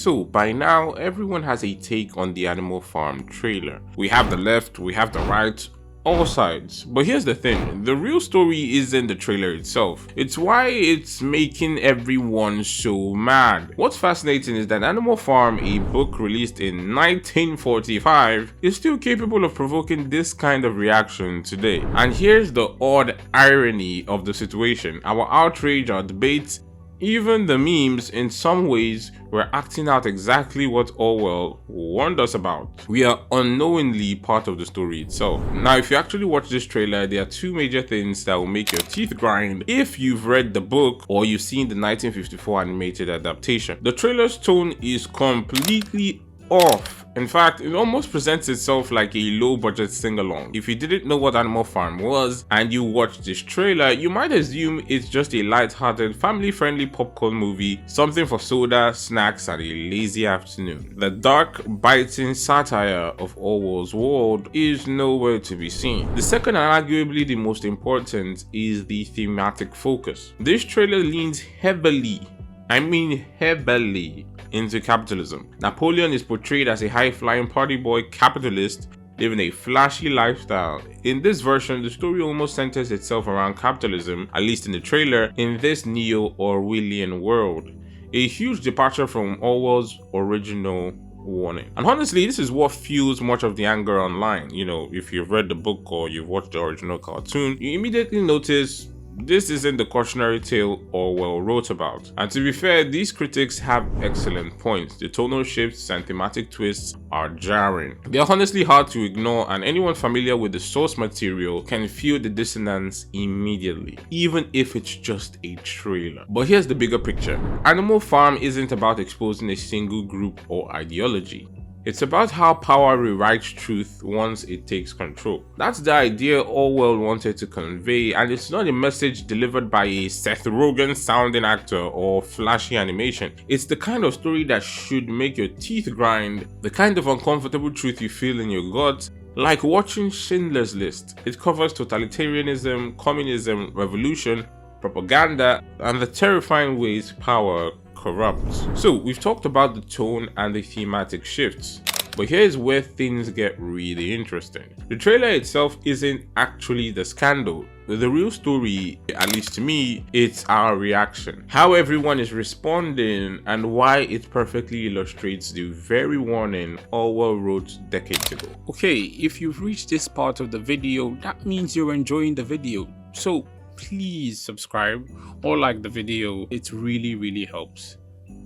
So by now, everyone has a take on the Animal Farm trailer. We have the left, we have the right, all sides. But here's the thing, the real story isn't the trailer itself. It's why it's making everyone so mad. What's fascinating is that Animal Farm, a book released in 1945, is still capable of provoking this kind of reaction today. And here's the odd irony of the situation. Our outrage, our debates, even the memes, in some ways, were acting out exactly what Orwell warned us about. We are unknowingly part of the story itself. Now, if you actually watch this trailer, there are two major things that will make your teeth grind if you've read the book or you've seen the 1954 animated adaptation. The trailer's tone is completely off. In fact, it almost presents itself like a low-budget sing-along. If you didn't know what Animal Farm was and you watched this trailer, you might assume it's just a light-hearted, family-friendly popcorn movie, something for soda, snacks, and a lazy afternoon. The dark, biting satire of Orwell's world is nowhere to be seen. The second, and arguably the most important, is the thematic focus. This trailer leans heavily into capitalism. Napoleon is portrayed as a high-flying party boy capitalist living a flashy lifestyle. In this version, the story almost centers itself around capitalism, at least in the trailer, in this neo-Orwellian world. A huge departure from Orwell's original warning. And honestly, this is what fuels much of the anger online. You know, if you've read the book or you've watched the original cartoon, you immediately notice this isn't the cautionary tale Orwell wrote about. And to be fair, these critics have excellent points. The tonal shifts and thematic twists are jarring. They are honestly hard to ignore, and anyone familiar with the source material can feel the dissonance immediately, even if it's just a trailer. But here's the bigger picture. Animal Farm isn't about exposing a single group or ideology. It's about how power rewrites truth once it takes control. That's the idea Orwell wanted to convey, and it's not a message delivered by a Seth Rogen sounding actor or flashy animation. It's the kind of story that should make your teeth grind, the kind of uncomfortable truth you feel in your gut, like watching Schindler's List. It covers totalitarianism, communism, revolution, propaganda, and the terrifying ways power corrupts. So we've talked about the tone and the thematic shifts, but here's where things get really interesting. The trailer itself isn't actually the scandal. The real story, at least to me, it's our reaction. How everyone is responding and why it perfectly illustrates the very warning Orwell wrote decades ago. Okay, if you've reached this part of the video, that means you're enjoying the video. So please subscribe or like the video. It really helps.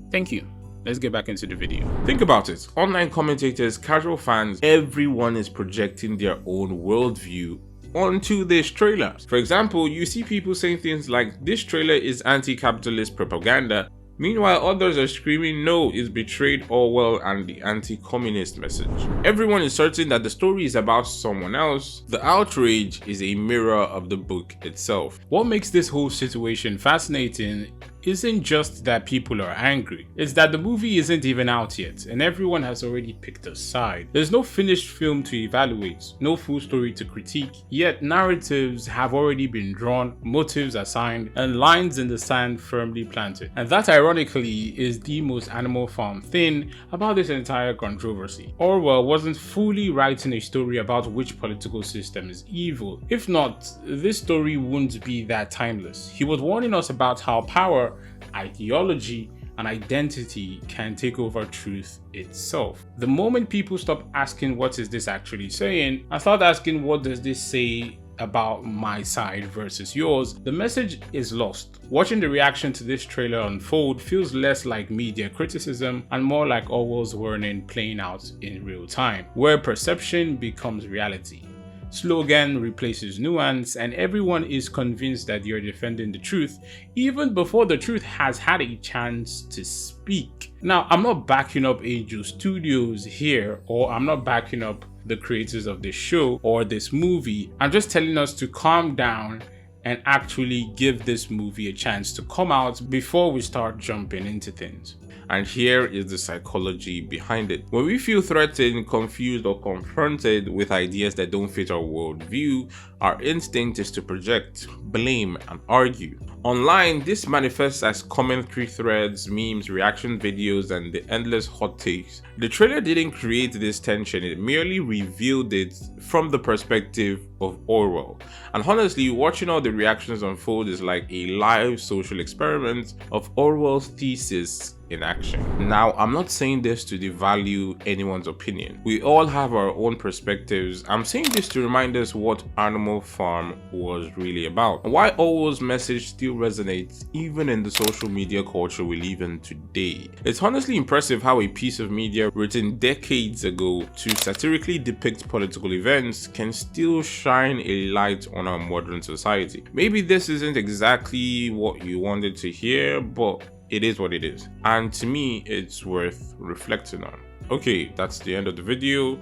Thank you. Let's get back into the video. Think about it. Online commentators, casual fans, everyone is projecting their own worldview onto this trailer. For example, you see people saying things like, this trailer is anti-capitalist propaganda. Meanwhile, others are screaming, no, it's betrayed Orwell and the anti-communist message. Everyone is certain that the story is about someone else. The outrage is a mirror of the book itself. What makes this whole situation fascinating isn't just that people are angry, it's that the movie isn't even out yet and everyone has already picked a side. There's no finished film to evaluate, no full story to critique, yet narratives have already been drawn, motives assigned, and lines in the sand firmly planted. And that, ironically, is the most Animal Farm thing about this entire controversy. Orwell wasn't fully writing a story about which political system is evil. If not, this story wouldn't be that timeless. He was warning us about how power, ideology, and identity can take over truth itself. The moment people stop asking what is this actually saying and start asking what does this say about my side versus yours, the message is lost. Watching the reaction to this trailer unfold feels less like media criticism and more like Orwell's warning playing out in real time, where perception becomes reality. Slogan replaces nuance, and everyone is convinced that you're defending the truth even before the truth has had a chance to speak. Now, I'm not backing up Angel Studios here, or I'm not backing up the creators of this show or this movie. I'm just telling us to calm down and actually give this movie a chance to come out before we start jumping into things. And here is the psychology behind it. When we feel threatened, confused, or confronted with ideas that don't fit our worldview, our instinct is to project, blame, and argue. Online, this manifests as commentary threads, memes, reaction videos, and the endless hot takes. The trailer didn't create this tension, it merely revealed it from the perspective of Orwell. And honestly, watching all the reactions unfold is like a live social experiment of Orwell's thesis in action. Now, I'm not saying this to devalue anyone's opinion. We all have our own perspectives. I'm saying this to remind us what Animal Farm was really about, and why Orwell's message still resonates even in the social media culture we live in today. It's honestly impressive how a piece of media written decades ago to satirically depict political events can still shine a light on our modern society. Maybe this isn't exactly what you wanted to hear, but it is what it is, and to me it's worth reflecting on. Okay, that's the end of the video.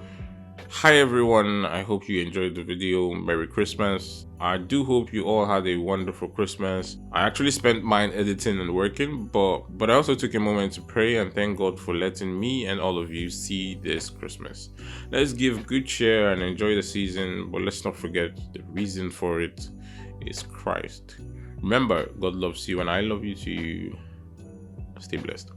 Hi everyone, I hope you enjoyed the video. Merry Christmas. I do hope you all had a wonderful Christmas. I actually spent mine editing and working, but I also took a moment to pray and thank God for letting me and all of you see this Christmas. Let's give good cheer and enjoy the season, but let's not forget the reason for it is Christ. Remember, God loves you and I love you too. Stay blessed.